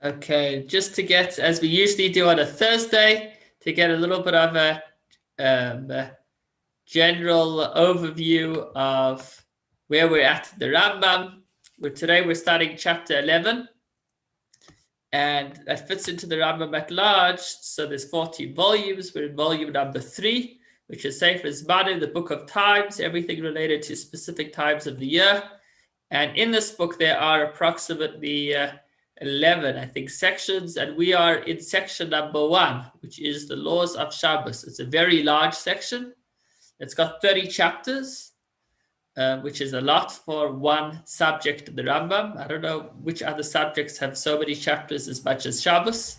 Okay, just to get, as we usually do on a Thursday, to get a little bit of a general overview of where we're at the Rambam. Today we're starting chapter 11, and that fits into the Rambam at large. So there's 14 volumes. We're in volume number 3, which is Sefer Zmanim, the Book of Times, everything related to specific times of the year. And in this book, there are approximately 11, I think, sections, and we are in section number 1, which is the laws of Shabbos. It's a very large section. It's got 30 chapters, which is a lot for one subject of the Rambam. I don't know which other subjects have so many chapters as much as Shabbos.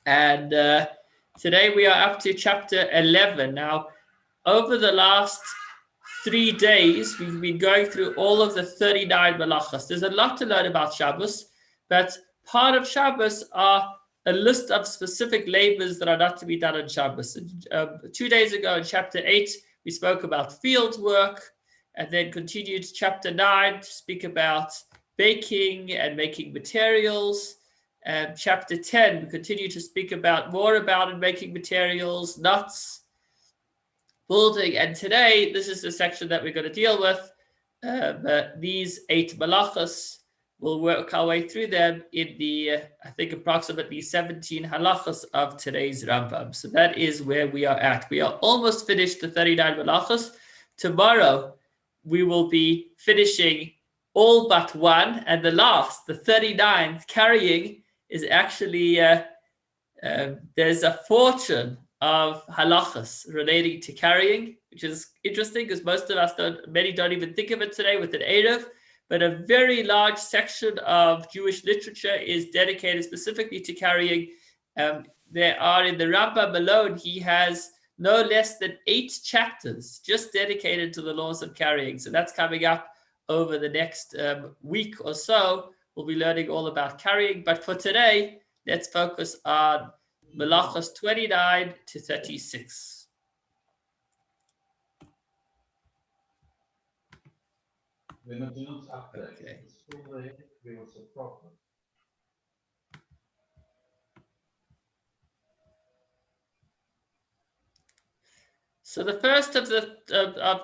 And today we are up to chapter 11. Now, over the last 3 days, we've been going through all of the 39 malachas. There's a lot to learn about Shabbos, but part of Shabbos are a list of specific labors that are not to be done on Shabbos. 2 days ago in chapter 8, we spoke about field work, and then continued to chapter 9 to speak about baking and making materials. Chapter 10, we continue to speak more about making materials, nuts, building. And today, this is the section that we're going to deal with. These 8 malachas. We'll work our way through them in the, I think, approximately 17 halachas of today's Rambam. So that is where we are at. We are almost finished the 39 malachas. Tomorrow, we will be finishing all but one. And the last, the 39th, carrying, is actually, there's a fortune of halachas relating to carrying, which is interesting because most of us many don't even think of it today with an Erev. But a very large section of Jewish literature is dedicated specifically to carrying. There are, in the Rambam alone, he has no less than 8 chapters just dedicated to the laws of carrying. So that's coming up over the next week or so. We'll be learning all about carrying. But for today, let's focus on Malachos 29 to 36. Okay. So the first of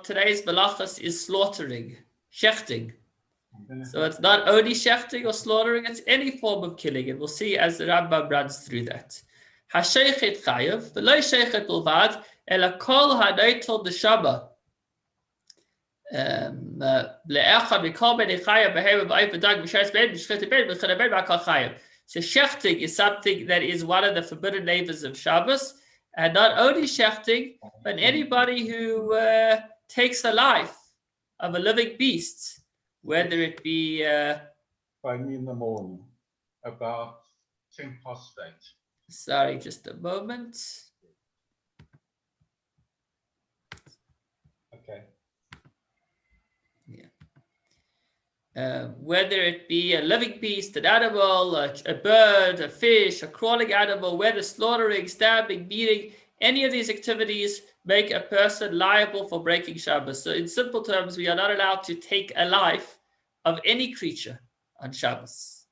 today's malachas is slaughtering, shechting. So it's not only shechting or slaughtering; it's any form of killing, and we'll see as the Rambam runs through that. Hasheichet chayav, v'lo sheichet bilvad, ela kol haneitel neshama. So shechting is something that is one of the forbidden labors of Shabbos, and not only shechting, but anybody who takes the life of a living beast, whether it be by me in the morning, about 8:10. Sorry, just a moment. Okay. Whether it be a living beast, an animal, a bird, a fish, a crawling animal, whether slaughtering, stabbing, beating, any of these activities make a person liable for breaking Shabbos. So in simple terms, we are not allowed to take a life of any creature on Shabbos.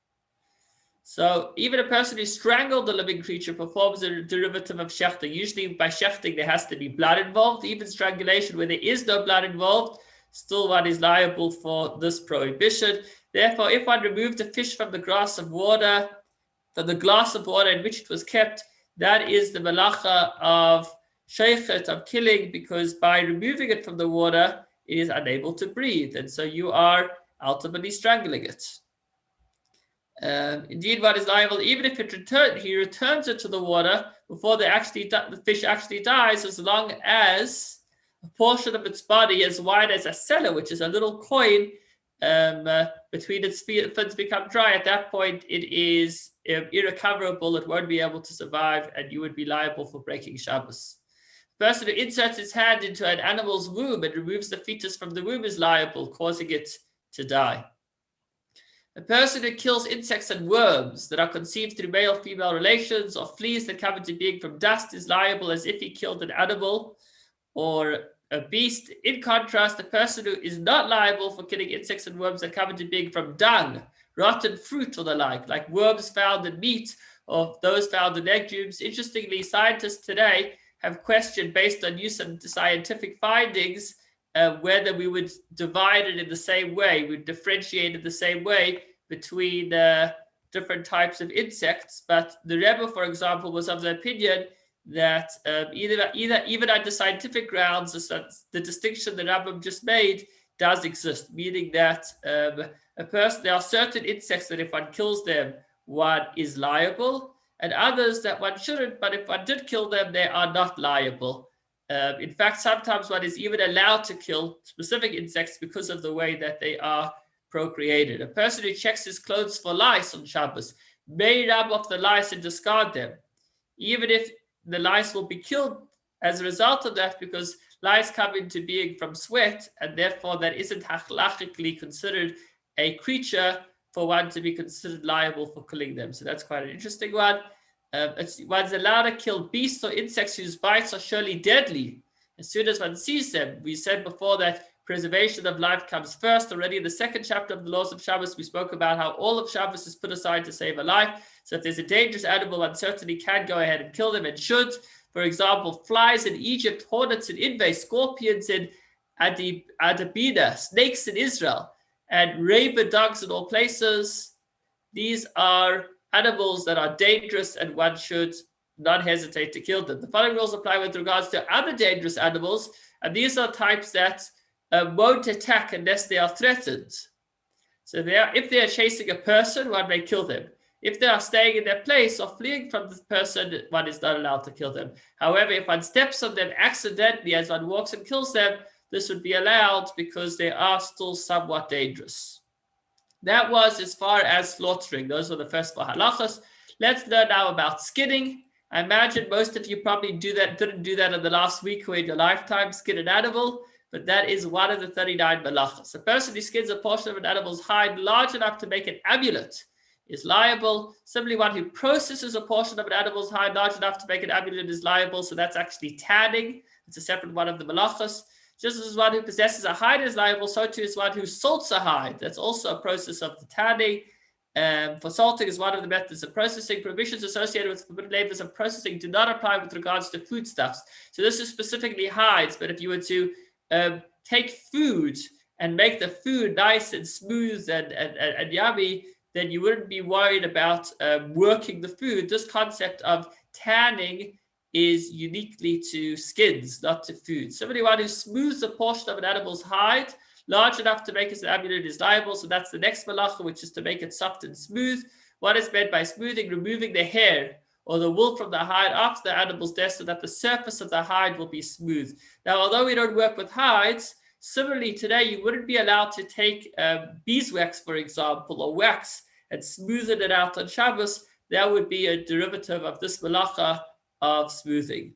So even a person who strangled a living creature performs a derivative of shechting. Usually by shechting, there has to be blood involved. Even strangulation, where there is no blood involved, still one is liable for this prohibition. Therefore, if one removed a fish from the glass of water in which it was kept, that is the malacha of sheichet, of killing, because by removing it from the water, it is unable to breathe. And so you are ultimately strangling it. Indeed, one is liable even if he returns it to the water before the fish actually dies, as long as a portion of its body as wide as a cellar, which is a little coin, between its fins become dry. At that point, it is irrecoverable. It won't be able to survive, and you would be liable for breaking Shabbos. The person who inserts his hand into an animal's womb and removes the fetus from the womb is liable, causing it to die. A person who kills insects and worms that are conceived through male-female relations, or fleas that come into being from dust, is liable as if he killed an animal or a beast. In contrast, the person who is not liable for killing insects and worms that come into being from dung, rotten fruit or the like worms found in meat or those found in legumes. Interestingly, scientists today have questioned, based on new scientific findings, whether we would divide it in the same way, we'd differentiate it the same way between different types of insects. But the Rebbe, for example, was of the opinion that even on the scientific grounds, the distinction that Rambam just made does exist, meaning that there are certain insects that if one kills them, one is liable, and others that one shouldn't, but if one did kill them, they are not liable. In fact, sometimes one is even allowed to kill specific insects because of the way that they are procreated. A person who checks his clothes for lice on Shabbos may rub off the lice and discard them, even if the lice will be killed as a result of that, because lice come into being from sweat, and therefore that isn't halachically considered a creature for one to be considered liable for killing them. So that's quite an interesting one. One's allowed to kill beasts or insects whose bites are surely deadly as soon as one sees them. We said before that preservation of life comes first. Already in the second chapter of the laws of Shabbos, we spoke about how all of Shabbos is put aside to save a life. So if there's a dangerous animal, one certainly can go ahead and kill them and should. For example, flies in Egypt, hornets in Inve, scorpions in Adabida, snakes in Israel, and rabid dogs in all places. These are animals that are dangerous, and one should not hesitate to kill them. The following rules apply with regards to other dangerous animals, and these are types that won't attack unless they are threatened. So if they are chasing a person, one may kill them. If they are staying in their place or fleeing from the person, one is not allowed to kill them. However, if one steps on them accidentally as one walks and kills them, this would be allowed because they are still somewhat dangerous. That was as far as slaughtering. Those were the first 4 halachas. Let's learn now about skinning. I imagine most of you probably didn't do that in the last week or in your lifetime, skin an animal, but that is one of the 39 malachas. A person who skins a portion of an animal's hide large enough to make an amulet is liable. Similarly, one who processes a portion of an animal's hide large enough to make an amulet is liable. So that's actually tanning. It's a separate one of the malachas. Just as one who possesses a hide is liable, so too is one who salts a hide. That's also a process of the tanning. For salting is one of the methods of processing. Prohibitions associated with forbidden labors of processing do not apply with regards to foodstuffs. So this is specifically hides, but if you were to take food and make the food nice and smooth and yummy, then you wouldn't be worried about working the food. This concept of tanning is uniquely to skins, not to food. Somebody who smooths a portion of an animal's hide large enough to make it an amulet is liable. So that's the next malacha, which is to make it soft and smooth. What is meant by smoothing? Removing the hair or the wool from the hide after the animal's death so that the surface of the hide will be smooth. Now, although we don't work with hides, similarly today you wouldn't be allowed to take beeswax, for example, or wax and smoothen it out on Shabbos. That would be a derivative of this malacha of smoothing.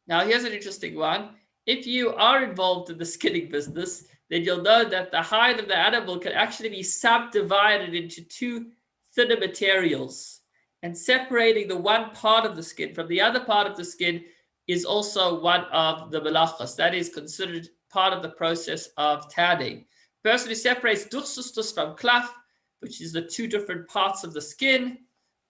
Now, here's an interesting one. If you are involved in the skinning business, then you'll know that the hide of the animal can actually be subdivided into 2 thinner materials. And separating the one part of the skin from the other part of the skin is also one of the malachas. That is considered part of the process of tanning. The person who separates duchsustus from klaf, which is the 2 different parts of the skin,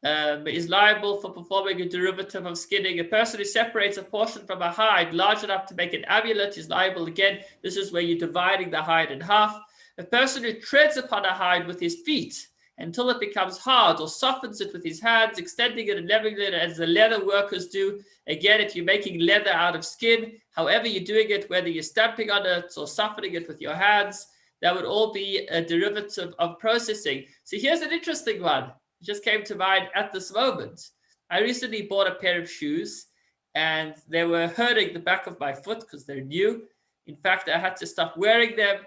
is liable for performing a derivative of skinning. A person who separates a portion from a hide large enough to make an amulet is liable again. This is where you're dividing the hide in half. A person who treads upon a hide with his feet until it becomes hard or softens it with his hands, extending it and leveling it as the leather workers do. Again, if you're making leather out of skin, however you're doing it, whether you're stamping on it or softening it with your hands, that would all be a derivative of processing. So here's an interesting one. It just came to mind at this moment. I recently bought a pair of shoes and they were hurting the back of my foot because they're new. In fact, I had to stop wearing them.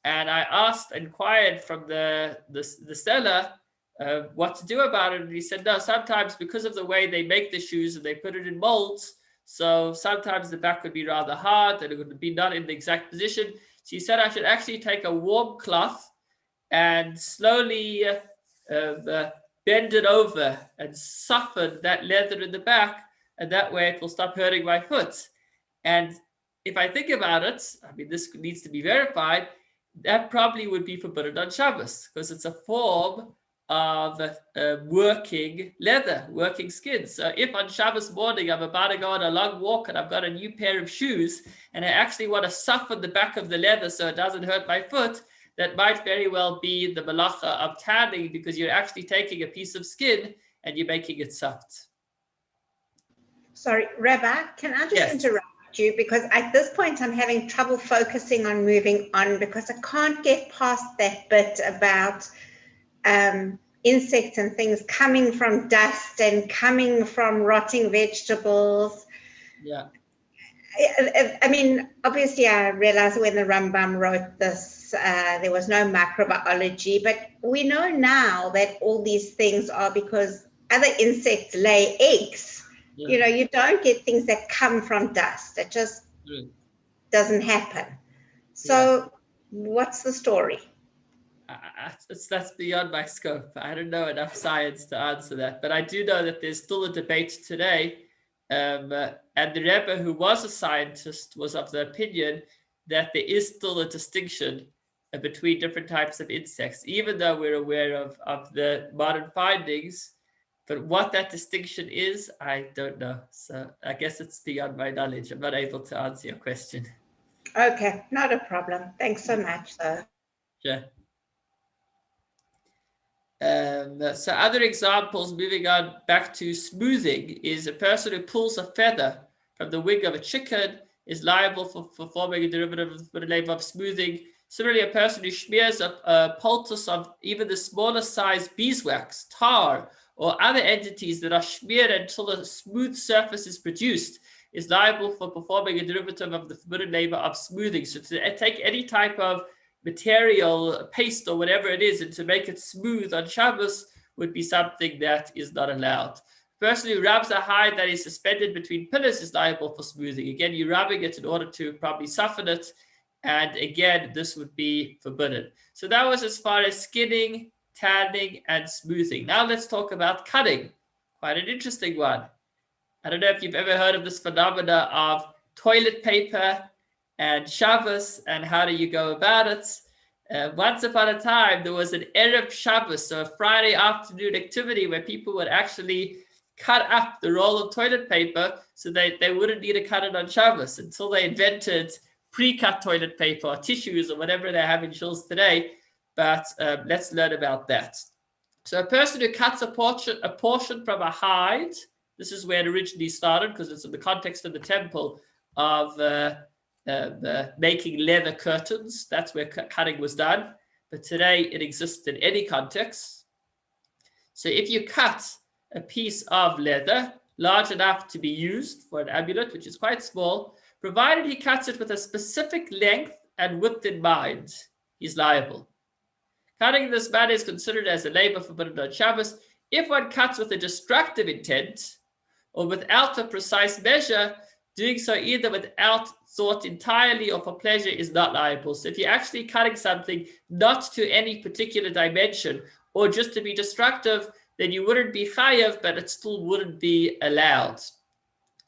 And I inquired from the seller what to do about it. And he said, no, sometimes because of the way they make the shoes and they put it in molds, so sometimes the back would be rather hard and it would be not in the exact position. So he said I should actually take a warm cloth and slowly bend it over and soften that leather in the back. And that way it will stop hurting my foot. And if I think about it, I mean, this needs to be verified. that probably would be forbidden on Shabbos because it's a form of working leather, working skin. So if on Shabbos morning I'm about to go on a long walk and I've got a new pair of shoes and I actually want to soften the back of the leather so it doesn't hurt my foot, that might very well be the malacha of tanning because you're actually taking a piece of skin and you're making it soft. Sorry, Rabbi, can I just Yes. interrupt you? Because at this point I'm having trouble focusing on moving on because I can't get past that bit about insects and things coming from dust and coming from rotting vegetables. Yeah. I mean, obviously I realized when the Rambam wrote this, there was no microbiology, but we know now that all these things are because other insects lay eggs. Yeah. You know, you don't get things that come from dust. It just doesn't happen. So what's the story? That's beyond my scope. I don't know enough science to answer that, but I do know that there's still a debate today. And the Rebbe, who was a scientist, was of the opinion that there is still a distinction between different types of insects, even though we're aware of the modern findings. But what that distinction is, I don't know. So I guess it's beyond my knowledge. I'm not able to answer your question. Okay, not a problem. Thanks so much, though. Sure. So other examples, moving on back to smoothing, is a person who pulls a feather from the wing of a chicken is liable for forming a derivative of the name of smoothing. Similarly, a person who smears a poultice of even the smaller size beeswax, tar, or other entities that are smeared until a smooth surface is produced is liable for performing a derivative of the forbidden labor of smoothing. So to take any type of material, paste or whatever it is, and to make it smooth on Shabbos would be something that is not allowed. The person who rubs a hide that is suspended between pillars is liable for smoothing. Again, you're rubbing it in order to probably soften it. And again, this would be forbidden. So that was as far as skinning, tanning, and smoothing. Now let's talk about cutting. Quite an interesting one. I don't know if you've ever heard of this phenomena of toilet paper and Shabbos and how do you go about it. Once upon a time, there was an Erev Shabbos, so a Friday afternoon activity where people would actually cut up the roll of toilet paper so they wouldn't need to cut it on Shabbos until they invented pre-cut toilet paper or tissues or whatever they have in shuls today. But let's learn about that. So a person who cuts a portion from a hide, this is where it originally started because it's in the context of the temple of making leather curtains. That's where cutting was done. But today it exists in any context. So if you cut a piece of leather large enough to be used for an amulet, which is quite small, provided he cuts it with a specific length and width in mind, he's liable. Cutting in this manner is considered as a labor forbidden on Shabbos. If one cuts with a destructive intent or without a precise measure, doing so either without thought entirely or for pleasure is not liable. So if you're actually cutting something not to any particular dimension or just to be destructive, then you wouldn't be chayav, but it still wouldn't be allowed.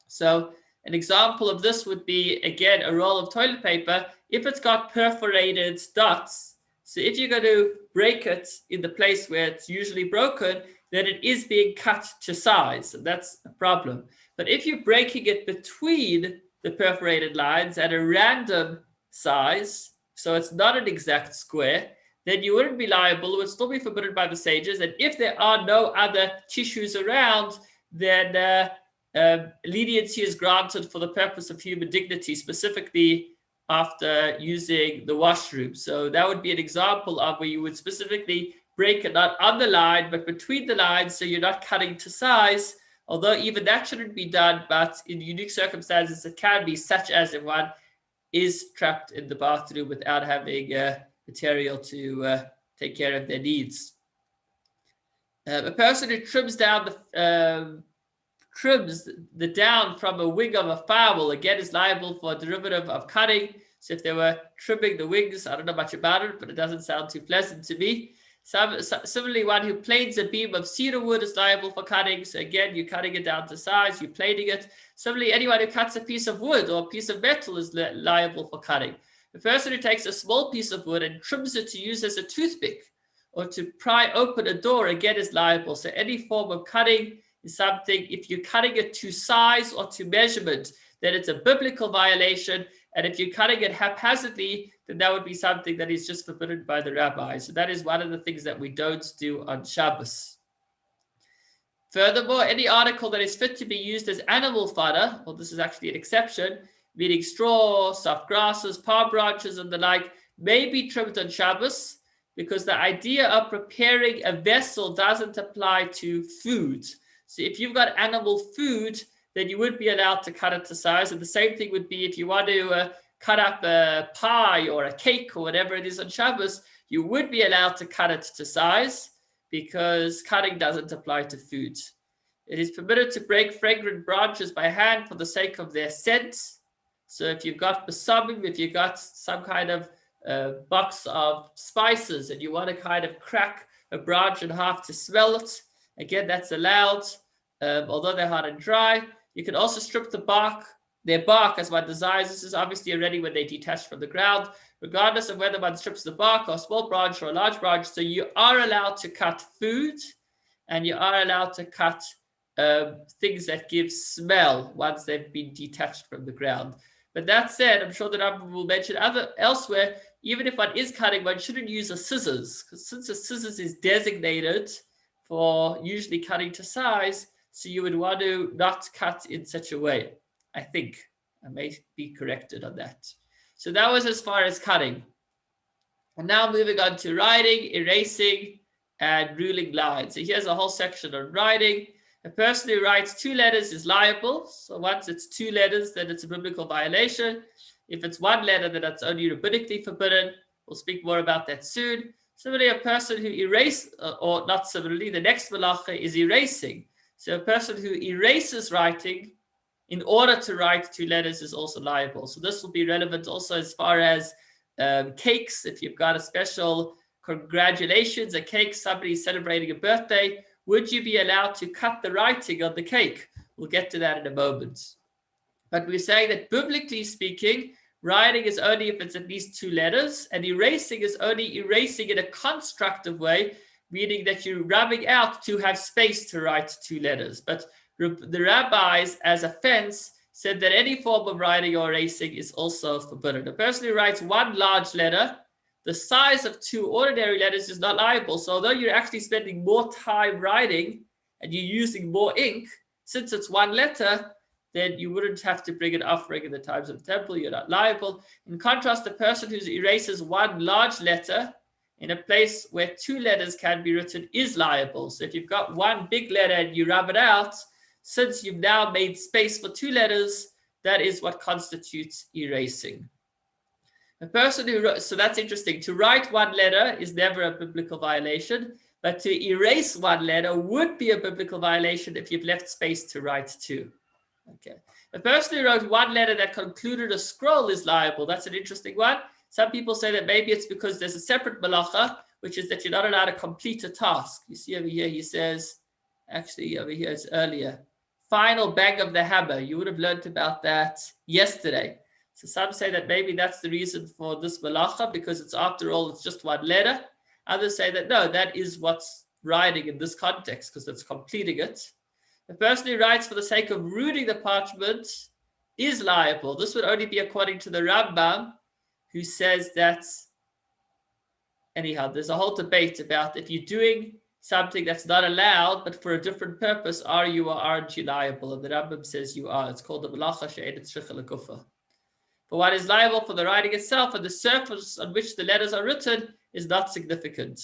So an example of this would be, again, a roll of toilet paper. If it's got perforated dots, so if you're going to break it in the place where it's usually broken, then it is being cut to size. And that's a problem. But if you're breaking it between the perforated lines at a random size, so it's not an exact square, then you wouldn't be liable. It would still be forbidden by the sages. And if there are no other tissues around, then leniency is granted for the purpose of human dignity, specifically after using the washroom. So that would be an example of where you would specifically break it not on the line, but between the lines, so you're not cutting to size. Although even that shouldn't be done, but in unique circumstances it can be, such as if one is trapped in the bathroom without having material to take care of their needs. A person who trims down the down from a wing of a fowl, again, is liable for a derivative of cutting. So if they were trimming the wings, I don't know much about it, but it doesn't sound too pleasant to me. Similarly, one who planes a beam of cedar wood is liable for cutting. So again, you're cutting it down to size, you're planing it. Similarly, anyone who cuts a piece of wood or a piece of metal is liable for cutting. The person who takes a small piece of wood and trims it to use as a toothpick or to pry open a door, again, is liable. So any form of cutting is something, if you're cutting it to size or to measurement, then it's a biblical violation. And if you're cutting it haphazardly, then that would be something that is just forbidden by the rabbi. So that is one of the things that we don't do on Shabbos. Furthermore, any article that is fit to be used as animal fodder, well, this is actually an exception, meaning straw, soft grasses, palm branches, and the like, may be trimmed on Shabbos, because the idea of preparing a vessel doesn't apply to food. So if you've got animal food, then you would be allowed to cut it to size. And the same thing would be if you want to cut up a pie or a cake or whatever it is on Shabbos, you would be allowed to cut it to size, because cutting doesn't apply to food. It is permitted to break fragrant branches by hand for the sake of their scent. So if you've got besamim, if you've got some kind of box of spices and you want to kind of crack a branch in half to smell it, again, that's allowed, although they're hard and dry. You can also strip their bark as one desires. This is obviously already when they detach from the ground, regardless of whether one strips the bark or a small branch or a large branch. So you are allowed to cut food, and you are allowed to cut things that give smell once they've been detached from the ground. But that said, I'm sure that I will mention elsewhere, even if one is cutting, one shouldn't use a scissors, because since a scissors is designated for usually cutting to size, so you would want to not cut in such a way. I think I may be corrected on that. So that was as far as cutting. And now moving on to writing, erasing, and ruling lines. So here's a whole section on writing. A person who writes 2 letters is liable. So once it's 2 letters, then it's a biblical violation. If it's 1 letter, then that's only rabbinically forbidden. We'll speak more about that soon. Similarly, a person who erases, or not similarly, the next malacha is erasing. So a person who erases writing in order to write 2 letters is also liable. So this will be relevant also as far as cakes. If you've got a special congratulations, a cake, somebody's celebrating a birthday, would you be allowed to cut the writing on the cake? We'll get to that in a moment. But we're saying that biblically speaking, writing is only if it's at least 2 letters, and erasing is only erasing in a constructive way, meaning that you're rubbing out to have space to write 2 letters. But the rabbis, as a fence, said that any form of writing or erasing is also forbidden. A person who writes 1 large letter, the size of 2 ordinary letters is not liable. So although you're actually spending more time writing and you're using more ink, since it's 1 letter, then you wouldn't have to bring an offering in the times of the temple. You're not liable. In contrast, the person who erases 1 large letter in a place where 2 letters can be written is liable. So if you've got 1 big letter and you rub it out, since you've now made space for 2 letters, that is what constitutes erasing. A person who, so that's interesting. To write 1 letter is never a biblical violation, but to erase 1 letter would be a biblical violation if you've left space to write 2. Okay. A person who wrote 1 letter that concluded a scroll is liable. That's an interesting one. Some people say that maybe it's because there's a separate malacha, which is that you're not allowed to complete a task. You see over here, he says, actually over here it's earlier, final bang of the hammer. You would have learned about that yesterday. So some say that maybe that's the reason for this malacha, because it's, after all, it's just 1 letter. Others say that no, that is what's writing in this context, because it's completing it. The person who writes for the sake of ruining the parchment is liable. This would only be according to the Rambam, who says that, anyhow, there's a whole debate about if you're doing something that's not allowed, but for a different purpose, are you or aren't you liable? And the Rambam says you are. It's called the Malacha She'edet Shricha L'Gufa. But what is liable for the writing itself and the surface on which the letters are written is not significant.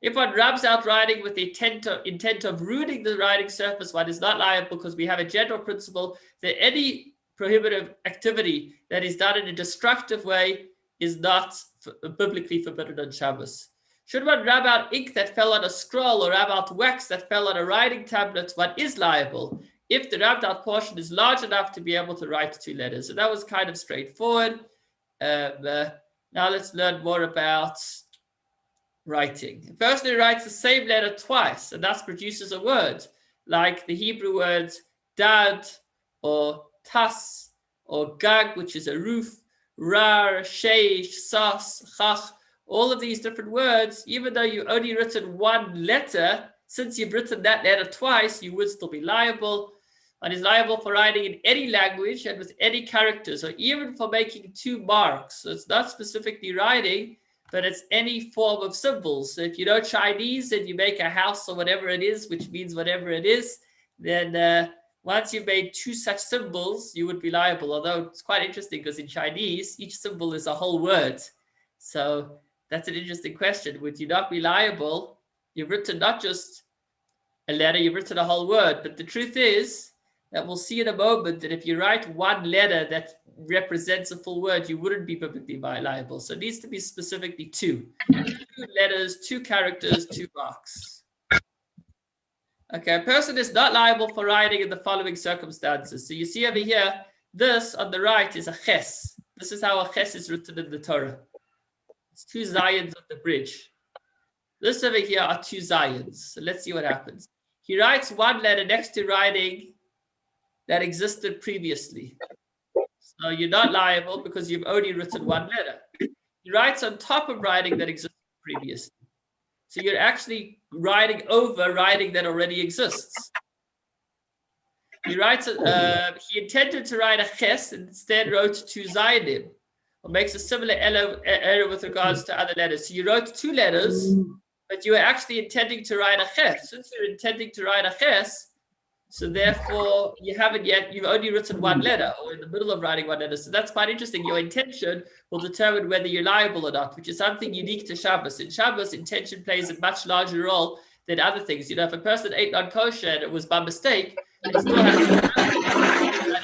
If one rubs out writing with the intent of ruining the writing surface, one is not liable, because we have a general principle that any prohibitive activity that is done in a destructive way is not biblically forbidden on Shabbos. Should one rub out ink that fell on a scroll or rub out wax that fell on a writing tablet, one is liable if the rubbed out portion is large enough to be able to write 2 letters. So that was kind of straightforward. Now let's learn more about writing. A person who writes the same letter twice and thus produces a word, like the Hebrew words dad or tas or gag, which is a roof, rar, sheish, sas, chach, all of these different words, even though you've only written one letter, since you've written that letter twice, you would still be liable. And is liable for writing in any language and with any characters, or even for making 2 marks. So it's not specifically writing, but it's any form of symbols. So if you know Chinese and you make a house or whatever it is, which means whatever it is, then once you've made 2 such symbols, you would be liable. Although it's quite interesting because in Chinese, each symbol is a whole word. So that's an interesting question. Would you not be liable? You've written not just a letter, you've written a whole word. But the truth is that we'll see in a moment that if you write one letter that represents a full word, you wouldn't be biblically liable. So it needs to be specifically 2. 2 letters, 2 characters, 2 marks. Okay, a person is not liable for writing in the following circumstances. So you see over here, this on the right is a ches. This is how a ches is written in the Torah. It's 2 zayins of the bridge. This over here are 2 zayins. So let's see what happens. He writes one letter next to writing that existed previously. So you're not liable because you've only written one letter. He writes on top of writing that existed previously. So you're actually writing over writing that already exists. He writes, he intended to write a ches and instead wrote 2 zayinim, or makes a similar error with regards to other letters. So you wrote 2 letters, but you were actually intending to write a ches. Since you're intending to write a ches, so therefore, you've only written one letter, or in the middle of writing one letter. So that's quite interesting. Your intention will determine whether you're liable or not, which is something unique to Shabbos. In Shabbos, intention plays a much larger role than other things. You know, if a person ate non-kosher and it was by mistake, they still have to.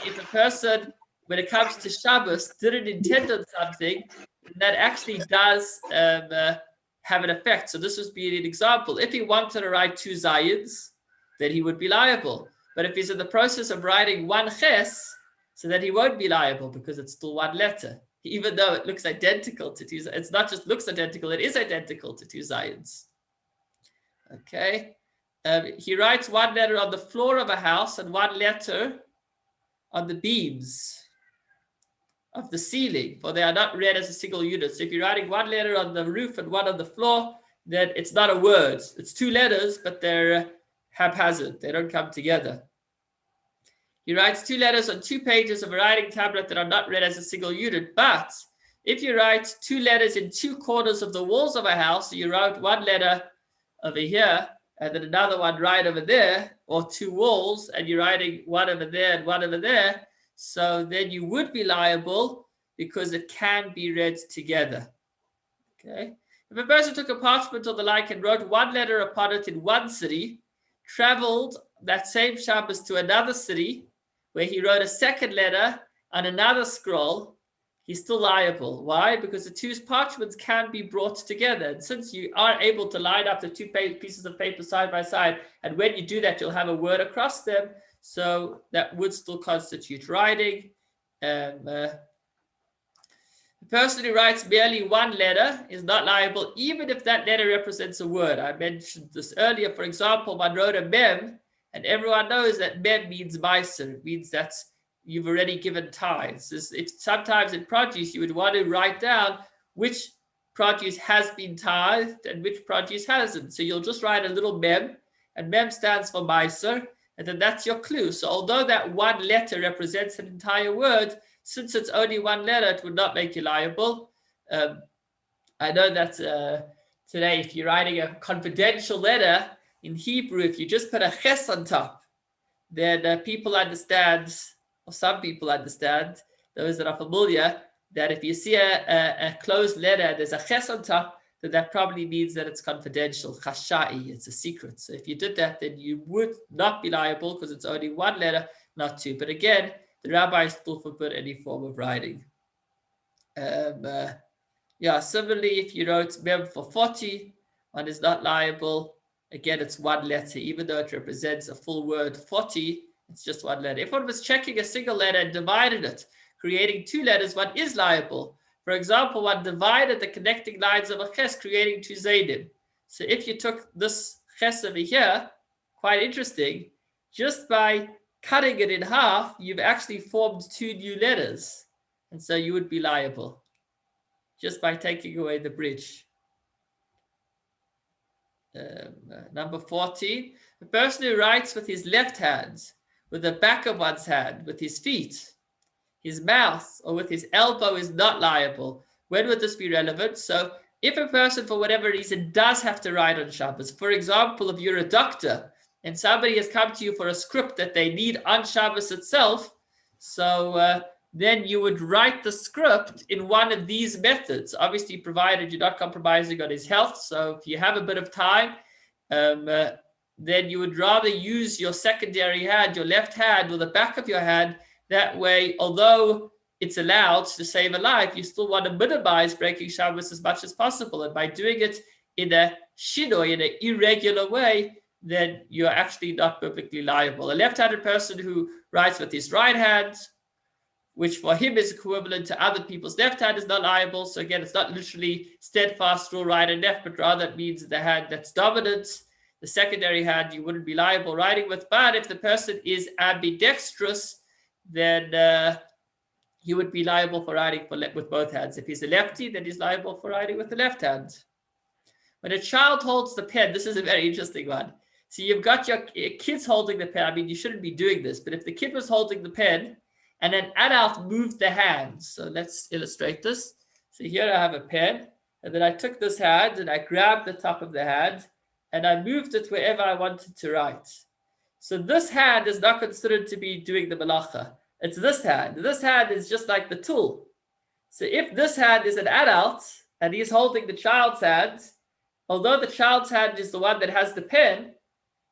If a person, when it comes to Shabbos, didn't intend on something, that actually does have an effect. So this would be an example. If he wanted to write 2 zayins, then he would be liable. But if he's in the process of writing one ches, so then he won't be liable because it's still one letter, even though it looks identical to 2. It's not just looks identical, it is identical to 2 zayins. Okay. He writes one letter on the floor of a house and one letter on the beams of the ceiling, for they are not read as a single unit. So if you're writing one letter on the roof and one on the floor, then it's not a word. It's 2 letters, but they're haphazard. They don't come together. He writes 2 letters on 2 pages of a writing tablet that are not read as a single unit. But if you write 2 letters in 2 corners of the walls of a house, so you wrote one letter over here and then another one right over there, or 2 walls, and you're writing one over there and one over there, so then you would be liable because it can be read together. Okay. If a person took a parchment or the like and wrote one letter upon it in one city, traveled that same Shabbos to another city where he wrote a second letter on another scroll, he's still liable. Why? Because the 2 parchments can be brought together. And since you are able to line up the 2 pieces of paper side by side, and when you do that, you'll have a word across them. So that would still constitute writing. The person who writes merely one letter is not liable, even if that letter represents a word. I mentioned this earlier. For example, one wrote a mem, and everyone knows that mem means meiser. It means that you've already given tithes. If sometimes in produce, you would want to write down which produce has been tithed and which produce hasn't. So you'll just write a little mem, and mem stands for meiser, and then that's your clue. So although that one letter represents an entire word, since it's only one letter, it would not make you liable. I know that today, if you're writing a confidential letter in Hebrew, if you just put a ches on top, then people understand, or some people understand, those that are familiar, that if you see a closed letter, there's a ches on top, then that probably means that it's confidential. Chashai, it's a secret. So if you did that, then you would not be liable because it's only one letter, not 2. But again, the rabbis still forbid any form of writing. Similarly, if you wrote mem for 40, one is not liable. Again, it's one letter, even though it represents a full word. 40, it's just one letter. If one was checking a single letter and divided it, creating 2 letters, one is liable. For example, one divided the connecting lines of a ches, creating 2 zaydim. So if you took this ches over here, quite interesting, just by cutting it in half, you've actually formed 2 new letters. and so you would be liable just by taking away the bridge. Number 14, a person who writes with his left hand, with the back of one's hand, with his feet, his mouth, or with his elbow is not liable. When would this be relevant? So if a person, for whatever reason, does have to write on Shabbos, for example, if you're a doctor and somebody has come to you for a script that they need on Shabbos itself, so then you would write the script in one of these methods, obviously provided you're not compromising on his health. So if you have a bit of time, then you would rather use your secondary hand, your left hand, or the back of your hand. That way, although it's allowed to save a life, you still want to minimize breaking Shabbos as much as possible. And by doing it in a shinoi, in an irregular way, then you're actually not perfectly liable. A left-handed person who writes with his right hand, which for him is equivalent to other people's left hand, is not liable. So again, it's not literally steadfast rule right and left, but rather it means the hand that's dominant. The secondary hand you wouldn't be liable writing with. But if the person is ambidextrous, then he would be liable for writing with both hands. If he's a lefty, then he's liable for writing with the left hand. When a child holds the pen, this is a very interesting one. So you've got your kids holding the pen. I mean, you shouldn't be doing this, but if the kid was holding the pen and an adult moved the hand, so let's illustrate this. So here I have a pen, and then I took this hand and I grabbed the top of the hand and I moved it wherever I wanted to write. So this hand is not considered to be doing the malacha. It's this hand. This hand is just like the tool. So if this hand is an adult and he's holding the child's hand, although the child's hand is the one that has the pen,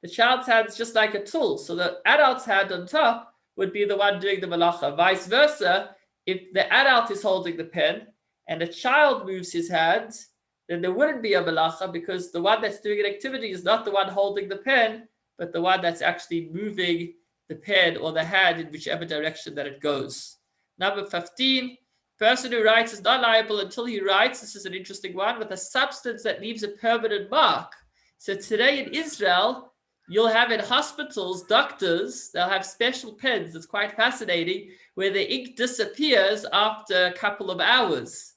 the child's hand is just like a tool. So the adult's hand on top would be the one doing the malacha. Vice versa, if the adult is holding the pen and a child moves his hand, then there wouldn't be a malacha because the one that's doing an activity is not the one holding the pen, but the one that's actually moving the pen or the hand in whichever direction that it goes. Number 15, person who writes is not liable until he writes, this is an interesting one, with a substance that leaves a permanent mark. So today in Israel, you'll have in hospitals, doctors, they'll have special pens. It's quite fascinating where the ink disappears after a couple of hours.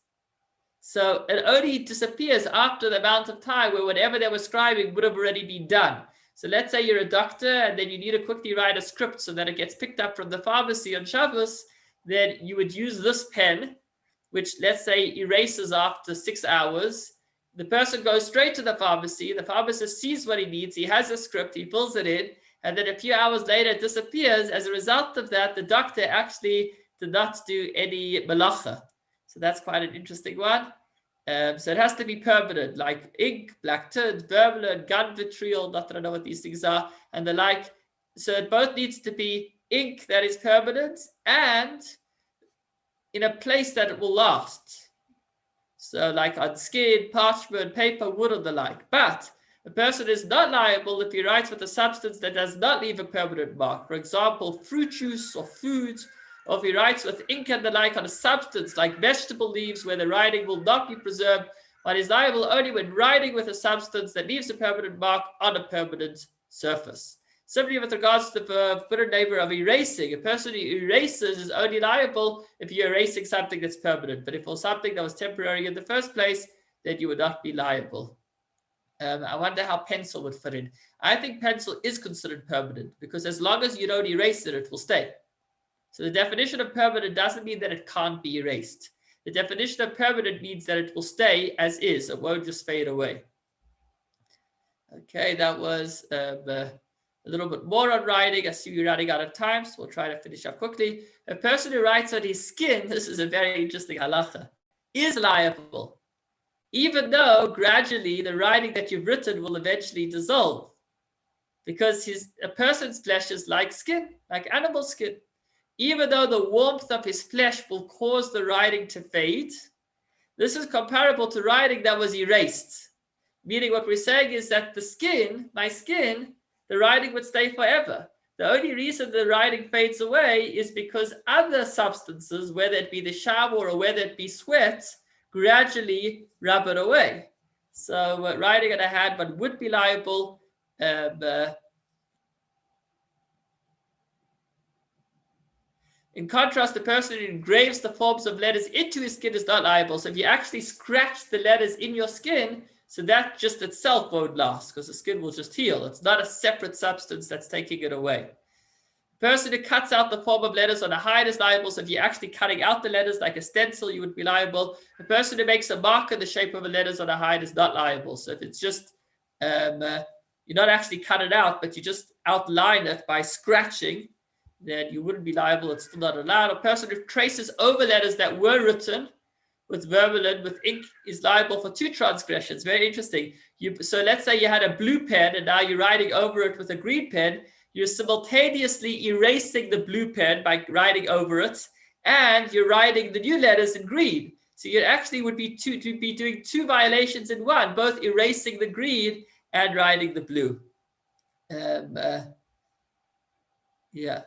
So it only disappears after the amount of time where whatever they were scribing would have already been done. So let's say you're a doctor and then you need to quickly write a script so that it gets picked up from the pharmacy on Shabbos, then you would use this pen, which let's say erases after 6 hours. The person goes straight to the pharmacy. The pharmacist sees what he needs. He has a script. He fills it in. And then a few hours later, it disappears. As a result of that, the doctor actually did not do any malacha. So that's quite an interesting one. So it has to be permanent, like ink, black tint, vermilion, gun vitriol, not that I know what these things are, and the like. So it both needs to be ink that is permanent and in a place that it will last. So like on skin, parchment, paper, wood, or the like. But a person is not liable if he writes with a substance that does not leave a permanent mark. For example, fruit juice or food, or if he writes with ink and the like on a substance like vegetable leaves where the writing will not be preserved, but is liable only when writing with a substance that leaves a permanent mark on a permanent surface. Similarly, with regards to the verb neighbor of erasing, a person who erases is only liable if you're erasing something that's permanent. But if it was something that was temporary in the first place, then you would not be liable. I wonder how pencil would fit in. I think pencil is considered permanent because as long as you don't erase it, it will stay. So the definition of permanent doesn't mean that it can't be erased. The definition of permanent means that it will stay as is. It won't just fade away. Okay, that was a little bit more on writing. I see we're running out of time, so we'll try to finish up quickly. A person who writes on his skin, this is a very interesting halacha, is liable, even though gradually the writing that you've written will eventually dissolve, because a person's flesh is like skin, like animal skin. Even though the warmth of his flesh will cause the writing to fade, this is comparable to writing that was erased. Meaning what we're saying is that the skin, my skin, the writing would stay forever. The only reason the writing fades away is because other substances, whether it be the shower or whether it be sweat, gradually rub it away. So writing on a hand, one would be liable. In contrast, the person who engraves the forms of letters into his skin is not liable. So if you actually scratch the letters in your skin, so that just itself won't last because the skin will just heal. It's not a separate substance that's taking it away. The person who cuts out the form of letters on a hide is liable. So if you're actually cutting out the letters like a stencil, you would be liable. The person who makes a mark in the shape of the letters on a hide is not liable. So if it's just, you're not actually cut it out, but you just outline it by scratching, then you wouldn't be liable. It's still not allowed. A person who traces over letters that were written with vermilion, with ink, is liable for 2 transgressions. Very interesting. So let's say you had a blue pen and now you're writing over it with a green pen. You're simultaneously erasing the blue pen by writing over it, and you're writing the new letters in green. So you actually would be doing 2 violations in one, both erasing the green and writing the blue. Yeah.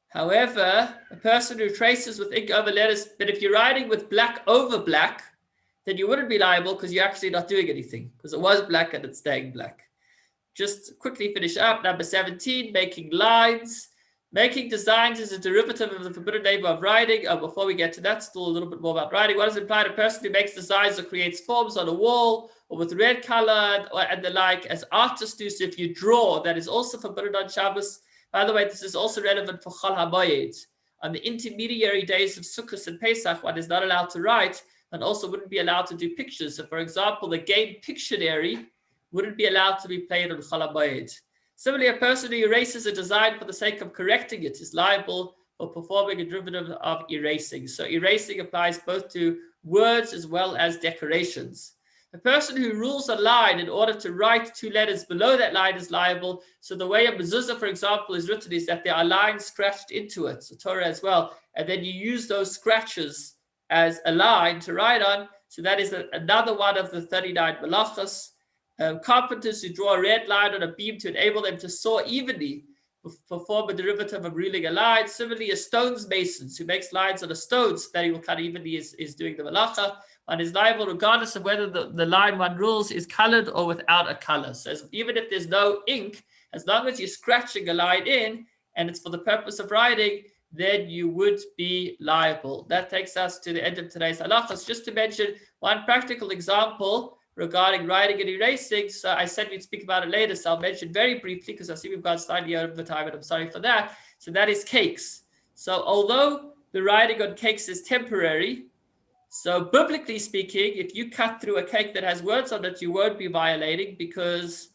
However, a person who traces with ink over letters, but if you're writing with black over black, then you wouldn't be liable because you're actually not doing anything because it was black and it's staying black. Just quickly finish up. Number 17, making lines. Making designs is a derivative of the forbidden name of writing. Before we get to that, still a little bit more about writing. What is implied? A person who makes designs or creates forms on a wall or with red color and the like, as artists do. So if you draw, that is also forbidden on Shabbos. By the way, this is also relevant for Chol HaMoed. On the intermediary days of Sukkot and Pesach, one is not allowed to write and also wouldn't be allowed to do pictures. So for example, the game Pictionary wouldn't be allowed to be played on Chol HaMoed. Similarly, a person who erases a design for the sake of correcting it is liable for performing a derivative of erasing. So erasing applies both to words as well as decorations. A person who rules a line in order to write 2 letters below that line is liable. So the way a mezuzah, for example, is written is that there are lines scratched into it, so Torah as well, and then you use those scratches as a line to write on. So that is another one of the 39 malachas. Carpenters who draw a red line on a beam to enable them to saw evenly perform a derivative of ruling a line. Similarly, a stones mason who makes lines on a stone so that he will cut evenly is doing the malacha. One is liable regardless of whether the line one rules is colored or without a color. So even if there's no ink, as long as you're scratching a line in and it's for the purpose of writing, then you would be liable. That takes us to the end of today's halachas. Just to mention one practical example regarding writing and erasing. So I said we'd speak about it later, so I'll mention very briefly because I see we've gone slightly over the time and I'm sorry for that. So that is cakes. So although the writing on cakes is temporary, so biblically speaking, if you cut through a cake that has words on it, you won't be violating because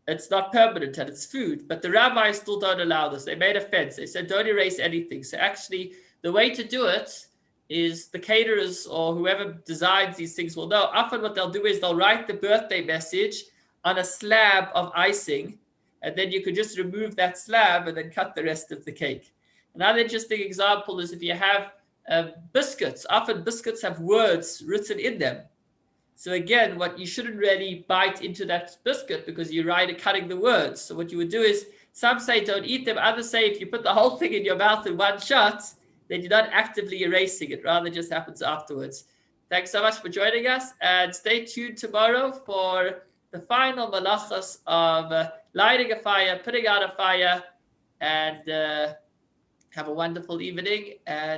it's not permanent and it's food. But the rabbis still don't allow this. They made a fence. They said don't erase anything. So actually the way to do it is the caterers or whoever designs these things will know. Often what they'll do is they'll write the birthday message on a slab of icing, and then you could just remove that slab and then cut the rest of the cake. Another interesting example is if you have biscuits. Often biscuits have words written in them. So again, what you shouldn't really bite into that biscuit because you're cutting the words. So what you would do is, some say don't eat them. Others say if you put the whole thing in your mouth in one shot, then you're not actively erasing it. Rather, it just happens afterwards. Thanks so much for joining us, and stay tuned tomorrow for the final malachas of lighting a fire, putting out a fire, and have a wonderful evening. And